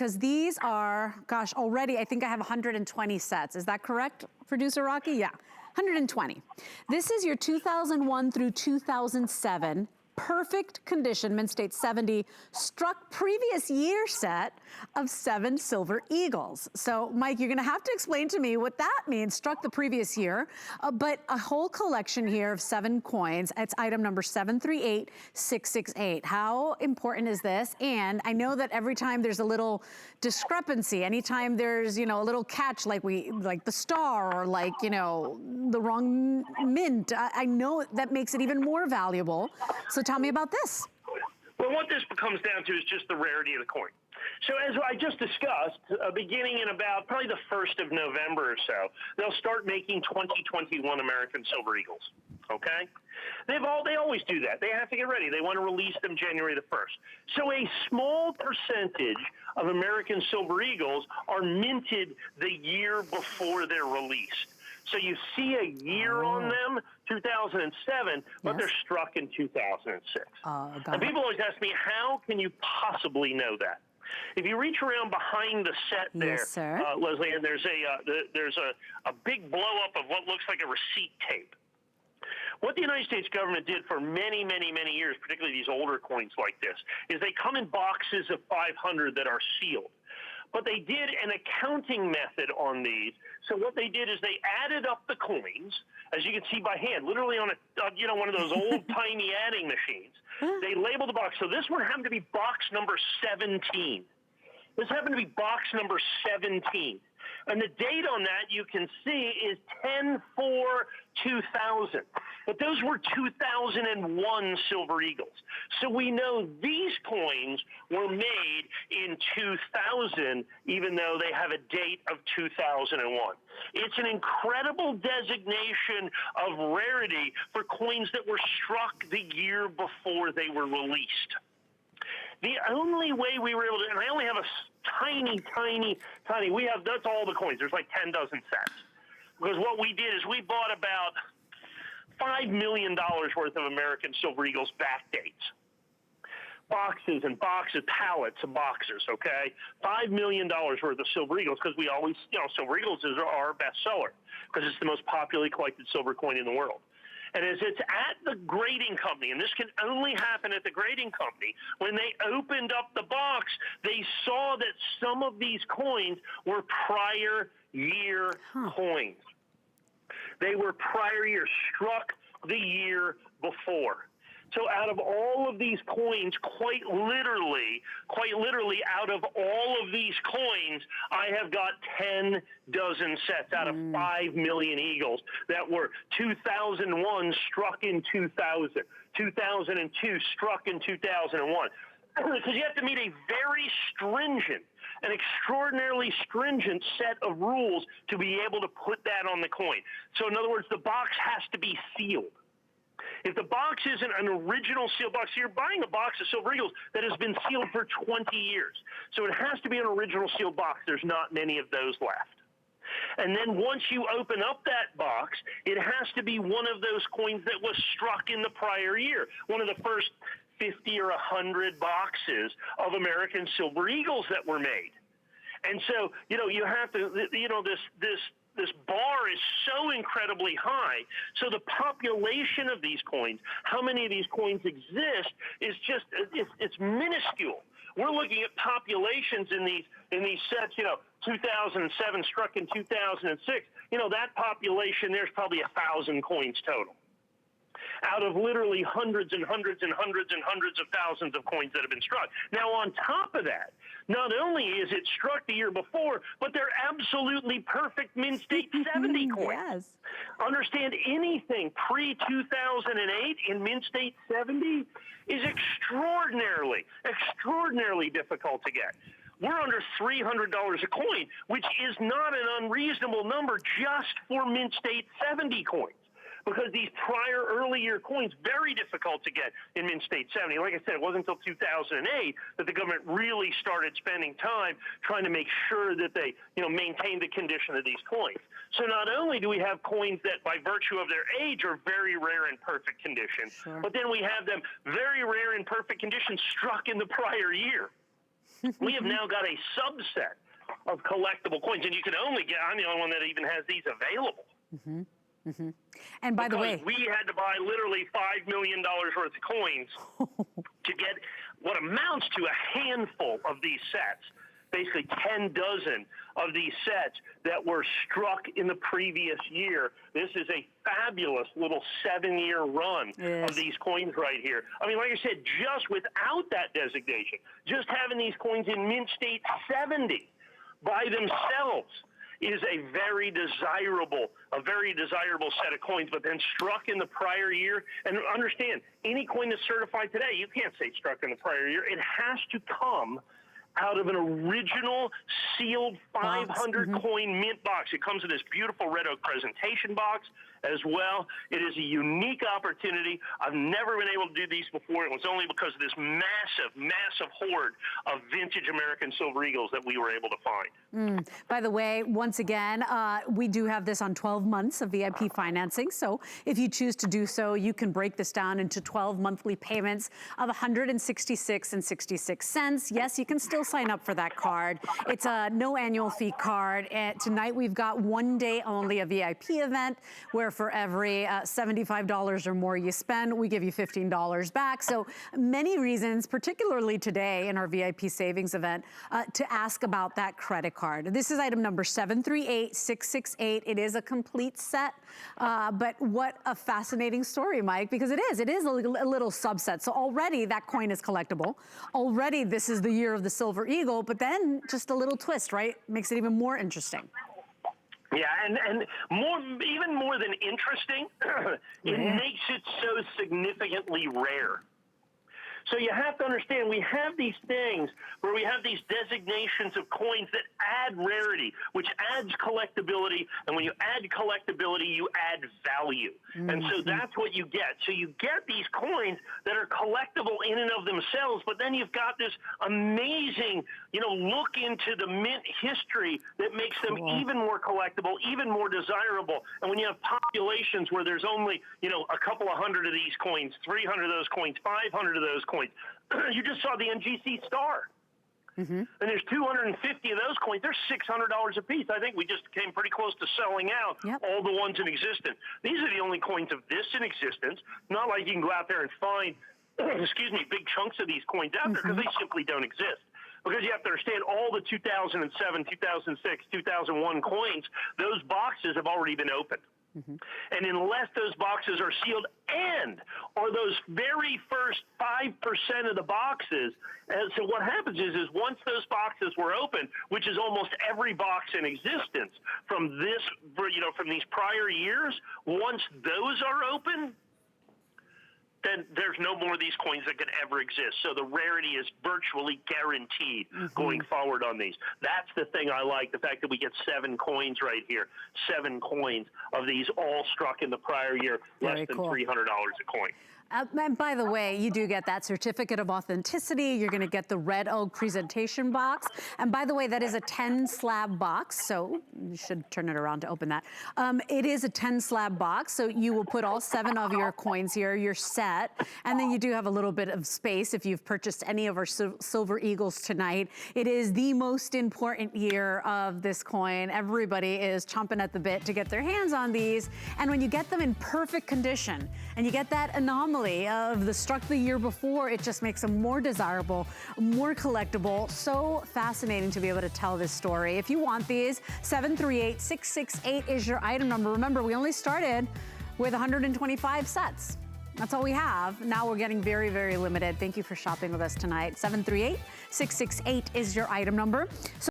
because these are, gosh, already I think I have 120 sets. Is that correct, producer Rocky? Yeah, 120. This is your 2001 through 2007. Perfect condition, Mint State 70, struck previous year set of 7 Silver Eagles. So, Mike, you're gonna have to explain to me what that means, struck the previous year, but a whole collection here of 7 coins. It's item number 738668. How important is this? And I know that every time there's a little discrepancy, anytime there's, you know, a little catch like the star or like, you know, the wrong mint, I know that makes it even more valuable. So tell me about this. Well, what this comes down to is just the rarity of the coin. So as I just discussed, beginning in about probably the 1st of November or so, they'll start making 2021 American Silver Eagles, okay? They always do that. They have to get ready. They want to release them January the 1st. So a small percentage of American Silver Eagles are minted the year before they're released. So you see a year on them, 2007, but they're struck in 2006. And people always ask me, how can you possibly know that? If you reach around behind the set there, Leslie, and there's a big blow up of what looks like a receipt tape. What the United States government did for many, many, many years, particularly these older coins like this, is they come in boxes of 500 that are sealed. But they did an accounting method on these. So what they did is they added up the coins, as you can see by hand, literally on one of those old tiny adding machines. They labeled the box. So this one happened to be box number 17. This happened to be box number 17. And the date on that you can see is 10/4/2000. But those were 2001 Silver Eagles. So we know these coins were made in 2000, even though they have a date of 2001. It's an incredible designation of rarity for coins that were struck the year before they were released. The only way we were able to, and I only have a tiny, that's all the coins. There's like 10 dozen sets. Because what we did is we bought about $5 million worth of American Silver Eagles back dates. Boxes and boxes, pallets of boxes, okay? $5 million worth of Silver Eagles, because we always, Silver Eagles is our best seller, because it's the most popularly collected silver coin in the world. And as it's at the grading company, and this can only happen at the grading company, when they opened up the box, they saw that some of these coins were prior year coins. They were prior year, struck the year before. So out of all of these coins, quite literally, out of all of these coins, I have got 10 dozen sets out of 5 million Eagles that were 2001 struck in 2000, 2002 struck in 2001. Because you have to meet a very stringent, an extraordinarily stringent set of rules to be able to put that on the coin. So in other words, the box has to be sealed. If the box isn't an original sealed box, so you're buying a box of Silver Eagles that has been sealed for 20 years. So it has to be an original sealed box. There's not many of those left. And then once you open up that box, it has to be one of those coins that was struck in the prior year, one of the first 50 or 100 boxes of American Silver Eagles that were made. And so, you have to, this bar is so incredibly high. So the population of these coins, how many of these coins exist, is just, it's minuscule. We're looking at populations in these sets, 2007 struck in 2006. That population, there's probably 1,000 coins total, out of literally hundreds and hundreds and hundreds and hundreds of thousands of coins that have been struck. Now, on top of that, not only is it struck the year before, but they're absolutely perfect Mint State 70 coins. Yes. Understand, anything pre-2008 in Mint State 70 is extraordinarily difficult to get. We're under $300 a coin, which is not an unreasonable number just for Mint State 70 coins. Because these prior early year coins, very difficult to get in Mint State 70. Like I said, it wasn't until 2008 that the government really started spending time trying to make sure that they, maintained the condition of these coins. So not only do we have coins that by virtue of their age are very rare in perfect condition, but then we have them very rare in perfect condition struck in the prior year. We have now got a subset of collectible coins, and you can only get, I'm the only one that even has these available. And by the way, we had to buy literally $5 million worth of coins to get what amounts to a handful of these sets, basically 10 dozen of these sets that were struck in the previous year. This is a fabulous little 7-year run of these coins right here. I mean, like I said, just without that designation, just having these coins in mint state 70 by themselves is a very desirable set of coins, but then struck in the prior year. And understand, any coin that's certified today, you can't say struck in the prior year. It has to come out of an original sealed 500 coin mint box. It comes in this beautiful red oak presentation box as well. It is a unique opportunity. I've never been able to do these before. It was only because of this massive hoard of vintage American Silver Eagles that we were able to find. By the way, once again, we do have this on 12 months of VIP financing. So if you choose to do so, you can break this down into 12 monthly payments of $166.66. Yes, you can still sign up for that card. It's a no annual fee card. And tonight we've got one day only a VIP event where for every $75 or more you spend, we give you $15 back. So many reasons, particularly today in our VIP savings event, to ask about that credit card. This is item number 738668. It is a complete set, but what a fascinating story, Mike, because it is a little subset. So already that coin is collectible. Already this is the year of the Silver Eagle, but then just a little twist, right? Makes it even more interesting. Yeah, and even more than interesting, it makes it so significantly rare. So you have to understand, we have these things where we have these designations of coins that add rarity, which adds collectability. And when you add collectability, you add value. And so that's what you get. So you get these coins that are collectible in and of themselves, but then you've got this amazing, look into the mint history that makes them even more collectible, even more desirable. And when you have populations where there's only, a couple of hundred of these coins, 300 of those coins, 500 of those coins, you just saw the NGC star. And there's 250 of those coins. They're $600 a piece. I think we just came pretty close to selling out all the ones in existence. These are the only coins of this in existence. Not like you can go out there and find, big chunks of these coins out there, because they simply don't exist. Because you have to understand, all the 2007, 2006, 2001 coins, those boxes have already been opened. And unless those boxes are sealed and are those very first 5% of the boxes, and so what happens is once those boxes were open, which is almost every box in existence from this, from these prior years, once those are open, then there's no more of these coins that can ever exist. So the rarity is virtually guaranteed going forward on these. That's the thing I like, the fact that we get 7 coins right here, 7 coins of these all struck in the prior year, less than $300 a coin. And by the way, you do get that certificate of authenticity. You're going to get the red oak presentation box. And by the way, that is a 10 slab box. So you should turn it around to open that. It is a 10 slab box. So you will put all 7 of your coins here, your set. And then you do have a little bit of space if you've purchased any of our Silver Eagles tonight. It is the most important year of this coin. Everybody is chomping at the bit to get their hands on these. And when you get them in perfect condition and you get that anomaly of the struck the year before, it just makes them more desirable, more collectible. So fascinating to be able to tell this story. If you want these, 738668 is your item number. Remember, we only started with 125 sets. That's all we have. Now we're getting very, very limited. Thank you for shopping with us tonight. 738668 is your item number. So